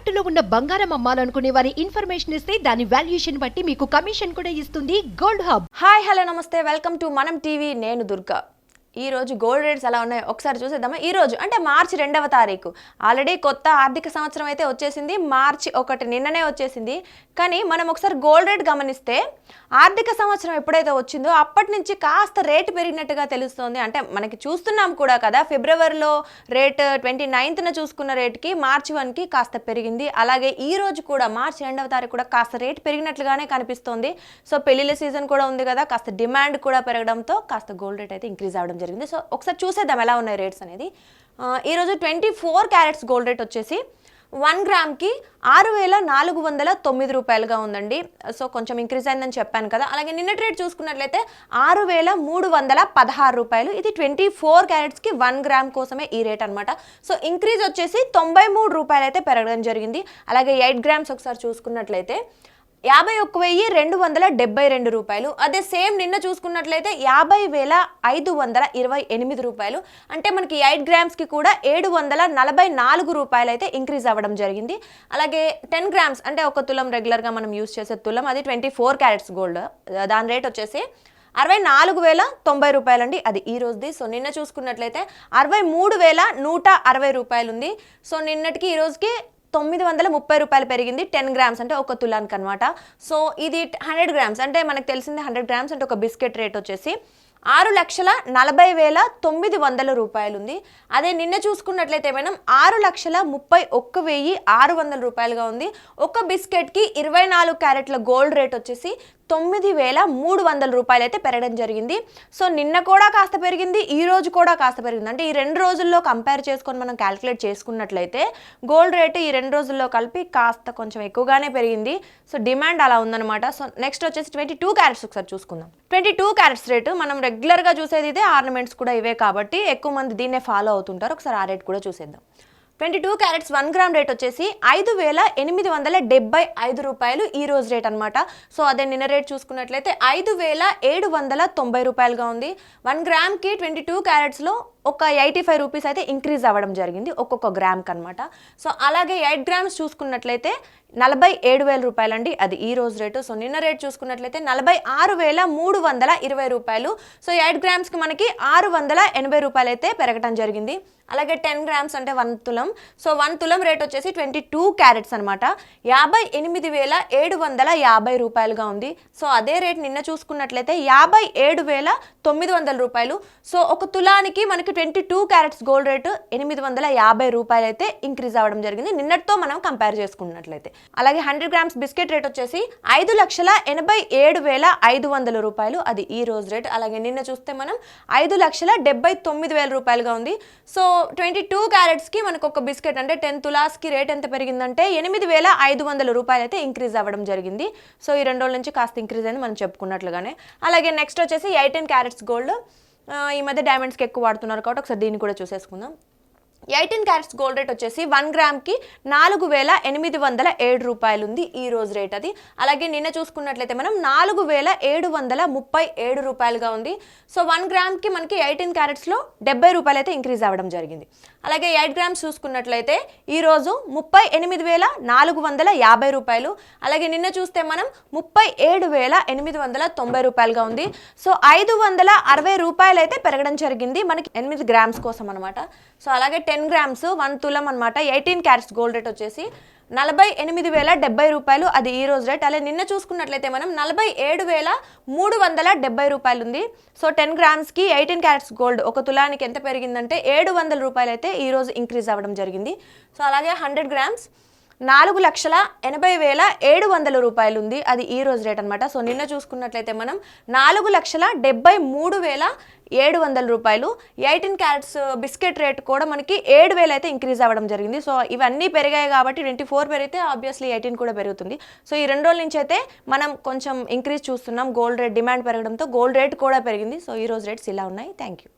తాకట్టులో ఉన్న బంగారం అమ్మాలనుకునే వారి ఇన్ఫర్మేషన్ ఇస్తే దాని వాల్యుయేషన్ బట్టి మీకు కమిషన్ కూడా ఇస్తుంది గోల్డ్ హబ్. హాయ్ హలో నమస్తే, వెల్కమ్ టు మనం టీవీ. నేను దుర్గా. ఈ రోజు గోల్డ్ రేట్స్ ఎలా ఉన్నాయో ఒకసారి చూసేద్దామా. ఈ రోజు అంటే మార్చి 2వ తారీఖు, ఆల్రెడీ కొత్త ఆర్థిక సంవత్సరం అయితే వచ్చేసింది. మార్చి 1 నిన్ననే వచ్చేసింది. కానీ మనం ఒకసారి గోల్డ్ రేట్ గమనిస్తే ఆర్థిక సంవత్సరం ఎప్పుడైతే వచ్చిందో అప్పటి నుంచి కాస్త రేటు పెరిగినట్టుగా తెలుస్తోంది. అంటే మనకి చూస్తున్నాం కూడా కదా, ఫిబ్రవరిలో రేట్ 29న చూసుకున్న రేటుకి మార్చి 1కి కాస్త పెరిగింది. అలాగే ఈ రోజు కూడా మార్చి 2వ తారీఖు కూడా కాస్త రేటు పెరిగినట్లుగానే కనిపిస్తోంది. సో పెళ్లిళ్ళ సీజన్ కూడా ఉంది కదా, కాస్త డిమాండ్ కూడా పెరగడంతో కాస్త గోల్డ్ రేట్ అయితే ఇంక్రీజ్ అవ్వడం జరిగింది. సో ఒకసారి చూసేద్దాం ఎలా ఉన్నాయి రేట్స్ అనేది. ఈరోజు 24 క్యారెట్స్ గోల్డ్ రేట్ వచ్చేసి 1 గ్రామ్కి 6,409 రూపాయలుగా ఉందండి. సో కొంచెం ఇంక్రీజ్ అయిందని చెప్పాను కదా. అలాగే నిన్నటి రేట్ చూసుకున్నట్లయితే 6,316 రూపాయలు. ఇది 24 క్యారెట్స్కి 1 గ్రామ్ కోసమే ఈ రేట్ అనమాట. సో ఇంక్రీజ్ వచ్చేసి 93 రూపాయలు అయితే పెరగడం జరిగింది. అలాగే 8 గ్రామ్స్ ఒకసారి చూసుకున్నట్లయితే 51,272 రూపాయలు. అదే సేమ్ నిన్న చూసుకున్నట్లయితే 50,528 రూపాయలు. అంటే మనకి 8 గ్రామ్స్కి కూడా 744 రూపాయలు అయితే ఇంక్రీజ్ అవ్వడం జరిగింది. అలాగే 10 గ్రామ్స్ అంటే ఒక తులం రెగ్యులర్గా మనం యూజ్ చేసే తులం, అది 24 క్యారెట్స్ గోల్డ్, దాని రేట్ వచ్చేసి 64,090 రూపాయలండి. అది ఈ రోజుది. సో నిన్న చూసుకున్నట్లయితే 63,160 రూపాయలు ఉంది. సో నిన్నటికి ఈ రోజుకి 930 రూపాయలు పెరిగింది. 10 గ్రామ్స్ అంటే ఒక తులానికి అనమాట. సో ఇది 100 గ్రామ్స్ అంటే మనకు తెలిసింది 100 గ్రామ్స్ అంటే ఒక బిస్కెట్ రేట్ వచ్చేసి 6,40,900 రూపాయలు ఉంది. అదే నిన్న చూసుకున్నట్లయితే మనం 6,31,600 రూపాయలుగా ఉంది. ఒక బిస్కెట్కి 24 క్యారెట్ల గోల్డ్ రేట్ వచ్చేసి 9,300 రూపాయలు అయితే పెరగడం జరిగింది. సో నిన్న కూడా కాస్త పెరిగింది, ఈ రోజు కూడా కాస్త పెరిగింది. అంటే ఈ 2 రోజుల్లో కంపేర్ చేసుకొని మనం క్యాలిక్యులేట్ చేసుకున్నట్లయితే గోల్డ్ రేట్ ఈ 2 రోజుల్లో కలిపి కాస్త కొంచెం ఎక్కువగానే పెరిగింది. సో డిమాండ్ అలా ఉందన్నమాట. సో నెక్స్ట్ వచ్చేసి 22 క్యారెట్స్ ఒకసారి చూసుకుందాం. 22 క్యారెట్స్ రేటు మనం రెగ్యులర్గా చూసేది ఇదే, ఆర్నమెంట్స్ కూడా ఇవే కాబట్టి ఎక్కువ మంది దీన్నే ఫాలో అవుతుంటారు. ఒకసారి ఆ రేట్ కూడా చూసేద్దాం. 22 క్యారెట్స్ 1 గ్రామ్ రేట్ వచ్చేసి 5,875 రూపాయలు ఈ రోజు రేట్ అనమాట. సో అదే నిన్న రేట్ చూసుకున్నట్లయితే 5,790 రూపాయలుగా ఉంది. 1 గ్రామ్కి 22 క్యారెట్స్లో ఒక 85 రూపీస్ అయితే ఇంక్రీజ్ అవ్వడం జరిగింది ఒక్కొక్క గ్రామ్కి అనమాట. సో అలాగే 8 గ్రామ్స్ చూసుకున్నట్లయితే 47,000 రూపాయలండి, అది ఈ రోజు రేటు. సో నిన్న రేట్ చూసుకున్నట్లయితే 46,320 రూపాయలు. సో 8 గ్రామ్స్కి మనకి 680 రూపాయలు అయితే పెరగడం జరిగింది. అలాగే 10 గ్రామ్స్ అంటే 1 తులం. సో 1 తులం రేట్ వచ్చేసి 22 క్యారెట్స్ అనమాట 58,750 రూపాయలుగా ఉంది. సో అదే రేట్ నిన్న చూసుకున్నట్లయితే 57,900 రూపాయలు. సో ఒక తులానికి మనకి 22 క్యారెట్స్ గోల్డ్ రేటు 850 రూపాయలు అయితే ఇంక్రీజ్ అవ్వడం జరిగింది నిన్నటితో మనం కంపేర్ చేసుకున్నట్లయితే. అలాగే 100 గ్రామ్స్ బిస్కెట్ రేట్ వచ్చేసి 5,87,500 రూపాయలు, అది ఈ రోజు రేట్. అలాగే నిన్న చూస్తే మనం 5,79,000 రూపాయలుగా ఉంది. సో 22 క్యారెట్స్కి మనకు ఒక బిస్కెట్ అంటే 10 తులాస్కి రేట్ ఎంత పెరిగిందంటే 8,500 రూపాయలు అయితే ఇంక్రీజ్ అవ్వడం జరిగింది. సో ఈ 2 రోజుల నుంచి కాస్త ఇంక్రీజ్ అయింది మనం చెప్పుకున్నట్లుగానే. అలాగే నెక్స్ట్ వచ్చేసి 18 క్యారెట్స్ గోల్డ్. ఈ మధ్య డైమండ్స్కి ఎక్కువ వాడుతున్నారు కాబట్టి ఒకసారి దీన్ని కూడా చూసేసుకుందాం. 18 క్యారెట్స్ గోల్డ్ రేట్ వచ్చేసి 1 గ్రామ్కి 4,807 రూపాయలు ఉంది ఈ రోజు రేట్ అది. అలాగే నిన్న చూసుకున్నట్లయితే మనం 4,737 రూపాయలుగా ఉంది. సో 1 గ్రామ్కి మనకి 18 క్యారెట్స్లో 70 రూపాయలు అయితే ఇంక్రీజ్ అవ్వడం జరిగింది. అలాగే 8 గ్రామ్స్ చూసుకున్నట్లయితే ఈరోజు 38,450 రూపాయలు. అలాగే నిన్న చూస్తే మనం 37,890 రూపాయలుగా ఉంది. సో 560 రూపాయలు అయితే పెరగడం జరిగింది మనకి 8 గ్రామ్స్ కోసం అనమాట. సో అలాగే 10 గ్రామ్స్ 1 తులం అనమాట 18 క్యారెట్స్ గోల్డ్ రేట్ వచ్చేసి 48,070 రూపాయలు, అది ఈ రోజు రేట్. అలాగే నిన్న చూసుకున్నట్లయితే మనం 47,370 రూపాయలు ఉంది. సో 10 గ్రామ్స్కి 18 క్యారెట్స్ గోల్డ్ ఒక తులానికి ఎంత పెరిగిందంటే 700 రూపాయలు అయితే ఈ రోజు ఇంక్రీజ్ అవ్వడం జరిగింది. సో అలాగే 100 గ్రామ్స్ 4,80,700 రూపాయలు ఉంది, అది ఈ రోజు రేట్ అనమాట. సో నిన్న చూసుకున్నట్లయితే మనం 4,73,700 రూపాయలు. 18 క్యారెట్స్ బిస్కెట్ రేట్ కూడా మనకి 7,000 అయితే ఇంక్రీజ్ అవ్వడం జరిగింది. సో ఇవన్నీ పెరిగాయి కాబట్టి 24 పెరిగితే ఆబ్వియస్లీ 18 కూడా పెరుగుతుంది. సో ఈ 2 రోజుల నుంచి అయితే మనం కొంచెం ఇంక్రీజ్ చూస్తున్నాం. గోల్డ్ రేట్ డిమాండ్ పెరగడంతో గోల్డ్ రేట్ కూడా పెరిగింది. సో ఈ రోజు రేట్స్ ఇలా ఉన్నాయి. Thank you.